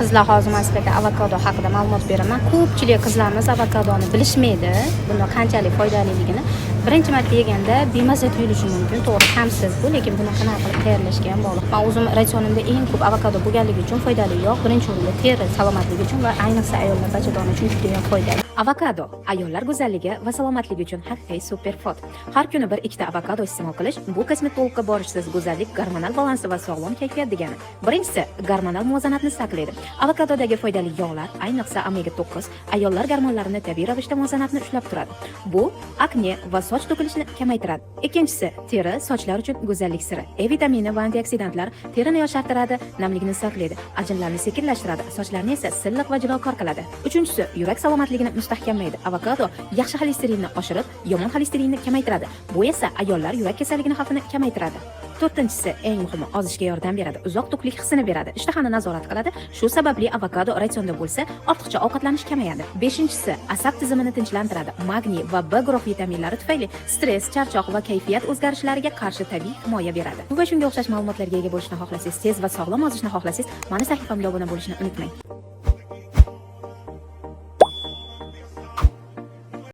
qizlar hozir man sizlarga avokado haqida ma'lumot beraman. Ko'pchilik qizlarimiz avokadoni bilishmaydi, buni qanchalik foydaliligini. Birinchi marta yeganda bemaza tuyulishi mumkin, to'g'ri, ta'msiz bu, lekin buni qanaqa qilib tayyorlashga ham bog'liq. Men o'zim ratsionimda eng ko'p avokado bo'lganligi uchun foydali yog', birinchi o'rinda teri salomatligi uchun va ayniqsa ayollar bachadoni uchun juda ham foydali. Avokado ayollar go'zalligi va salomatligi uchun haqiqiy superfood. Har kuni 1-2 ta avokado iste'mol qilish bu kosmetologga borishsiz go'zallik, gormonal balansi va sog'lom kayfiyat degani. Birinchisi, gormonal muvozanatni saqlaydi. Avokadodagi foydali yog'lar, ayniqsa omega 9, ayollar gormonlarini tabiiy ravishda muvozanatni ushlab turadi. Bu akne va soch to'kilishini kamaytiradi. Ikkinchisi, teri sochlar uchun go'zallik siri. E vitamini va antioksidantlar terini yoshartiradi, namlikni saqlaydi, ajinlarni sekinlashtiradi, sochlarni esa silliq va jilokor qiladi. Uchinchisi, yurak salomatligini mustahkamlaydi. Avokado yaxshi xolesterinni oshirib, yomon xolesterinni kamaytiradi. Bu esa ayollar yurak kasalligini xavfini kamaytiradi. To'rtinchisi, eng muhimi, ozishga yordam beradi, uzoq to'qlik hissini beradi, ishtahani nazorat qiladi. Shu sababli avokado ratsionda bo'lsa, ortiqcha ovqatlanish kamayadi. Beshinchisi, asab tizimini tinchlantiradi. Magniy va B guruh vitaminlari tufayli stress, charchoq va kayfiyat o'zgarishlariga qarshi tabiiy himoya beradi. Bu va shunga o'xshash ma'lumotlarga ega bo'lishni xohlasangiz, tez va sog'lom ozishni xohlasangiz, mana sahifamga obuna bo'lishni unutmang.